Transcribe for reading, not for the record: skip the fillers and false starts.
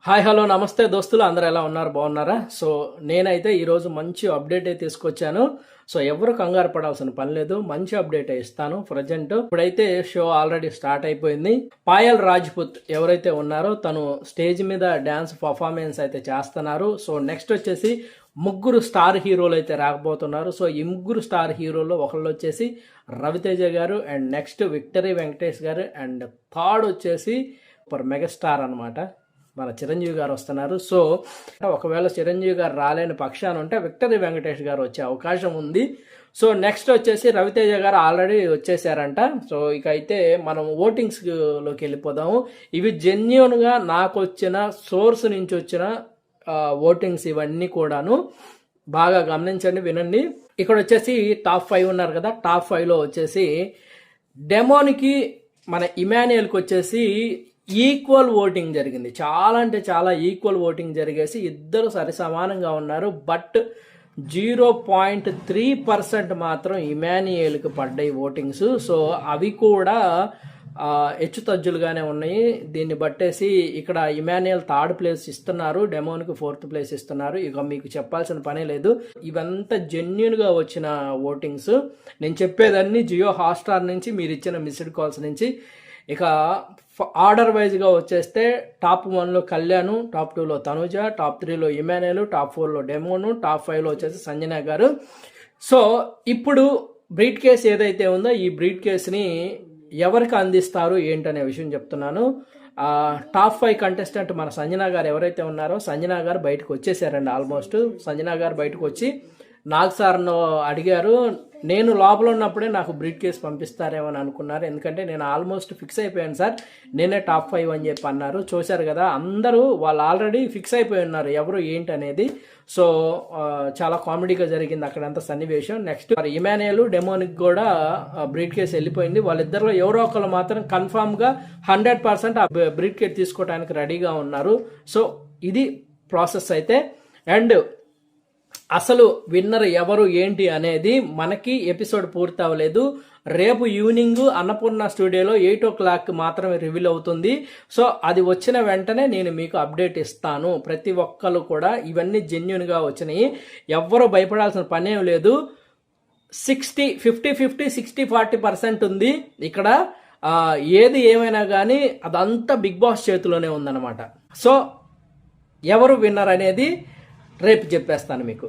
Hi hello నమస్తే దోస్తులు, అందరూ ఎలా ఉన్నారు? బాగున్నారా? సో నేనైతే ఈరోజు మంచి అప్డేట్ అయితే తీసుకొచ్చాను. సో ఎవరు కంగారు పడాల్సిన పని లేదు, మంచి అప్డేట్ ఇస్తాను. ప్రజెంట్ ఇప్పుడైతే షో ఆల్రెడీ స్టార్ట్ అయిపోయింది. పాయల్ రాజ్పుత్ ఎవరైతే ఉన్నారో తను స్టేజ్ మీద డ్యాన్స్ పర్ఫార్మెన్స్ అయితే చేస్తున్నారు. సో నెక్స్ట్ వచ్చేసి ముగ్గురు స్టార్ హీరోలు అయితే రాకపోతున్నారు. సో ఈ ముగ్గురు స్టార్ హీరోలు ఒకళ్ళు వచ్చేసి రవితేజ గారు, అండ్ నెక్స్ట్ విక్టరీ వెంకటేష్ గారు, అండ్ థర్డ్ వచ్చేసి మెగాస్టార్ అనమాట, మన చిరంజీవి గారు వస్తున్నారు. సో ఒకవేళ చిరంజీవి గారు రాలేని పక్షాన ఉంటే విక్టరీ వెంకటేష్ గారు వచ్చే అవకాశం ఉంది. సో నెక్స్ట్ వచ్చేసి రవితేజ గారు ఆల్రెడీ వచ్చేసారంట. సో ఇక అయితే మనం ఓటింగ్స్లోకి వెళ్ళిపోదాము. ఇవి జెన్యున్గా నాకు వచ్చిన సోర్స్ నుంచి వచ్చిన ఓటింగ్స్ ఇవన్నీ కూడాను. బాగా గమనించండి, వినండి. ఇక్కడ వచ్చేసి టాప్ 5 ఉన్నారు కదా, టాప్ 5లో వచ్చేసి డెమోన్కి మన ఇమాన్యుయల్కి వచ్చేసి ఈక్వల్ ఓటింగ్ జరిగింది. చాలా అంటే చాలా ఈక్వల్ ఓటింగ్ జరిగేసి ఇద్దరు సరి సమానంగా ఉన్నారు. బట్ 0.3% మాత్రం ఇమాన్యుయల్కి పడ్డాయి ఓటింగ్స్. సో అవి కూడా హెచ్చుతజ్జులుగానే ఉన్నాయి. దీన్ని బట్టేసి ఇక్కడ ఇమాన్యుయల్ 3rd ప్లేస్ ఇస్తున్నారు, డెమోన్కి 4th ప్లేస్ ఇస్తున్నారు. ఇక మీకు చెప్పాల్సిన పనే లేదు. ఇవంతా జెన్యున్గా వచ్చిన ఓటింగ్స్. నేను చెప్పేదన్నీ జియో హాట్స్టార్ నుంచి మీరు ఇచ్చిన మిస్డ్ కాల్స్ నుంచి. ఇక ఆర్డర్ వైజ్గా వచ్చేస్తే టాప్ 1లో కళ్యాణ్, టాప్ 2లో తనుజ, టాప్ 3లో ఇమాన్యుయల్, టాప్ 4లో డెమోను, టాప్ 5లో వచ్చేసి సంజన గారు. సో ఇప్పుడు బ్రీట్ కేస్ ఏదైతే ఉందో ఈ బ్రీట్ కేస్ని ఎవరికి అందిస్తారు ఏంటనే విషయం చెప్తున్నాను. టాప్ 5 కంటెస్టెంట్ మన సంజన గారు ఎవరైతే ఉన్నారో సంజన గారు బయటకు వచ్చేసారండి. ఆల్మోస్ట్ సంజన గారు బయటకు వచ్చి నాగ్ సార్ను అడిగారు. నేను లోపల ఉన్నప్పుడే నాకు బ్రీట్ కేస్ పంపిస్తారేమో అని అనుకున్నారు, ఎందుకంటే నేను ఆల్మోస్ట్ ఫిక్స్ అయిపోయాను సార్, నేనే టాప్ 5 అని చెప్పి అన్నారు. చూశారు కదా, అందరూ వాళ్ళు ఆల్రెడీ ఫిక్స్ అయిపోయి ఉన్నారు ఎవరు ఏంటి అనేది. సో చాలా కామెడీగా జరిగింది అక్కడంతా సన్నివేశం. నెక్స్ట్ ఇమాన్యుయల్, డెమోనిక్ కూడా బ్రీట్ కేస్ వెళ్ళిపోయింది. వాళ్ళిద్దరిలో ఎవరో ఒకరు మాత్రం కన్ఫామ్గా 100% ఆ బ్రీట్ కేస్ తీసుకోవడానికి రెడీగా ఉన్నారు. సో ఇది ప్రాసెస్ అయితే. అండ్ అసలు విన్నర్ ఎవరు ఏంటి అనేది మనకి ఎపిసోడ్ పూర్తి అవ్వలేదు. రేపు ఈవినింగ్ అన్నపూర్ణ స్టూడియోలో 8 o'clock మాత్రమే రివీల్ అవుతుంది. సో అది వచ్చిన వెంటనే నేను మీకు అప్డేట్ ఇస్తాను. ప్రతి ఒక్కరు కూడా ఇవన్నీ జెన్యున్గా వచ్చినాయి, ఎవ్వరూ భయపడాల్సిన పనేం లేదు. 50-50 60-40% ఉంది ఇక్కడ. ఏది ఏమైనా కానీ అదంతా బిగ్ బాస్ చేతిలోనే ఉందన్నమాట. సో ఎవరు విన్నర్ అనేది రేపు చెప్పేస్తాను మీకు.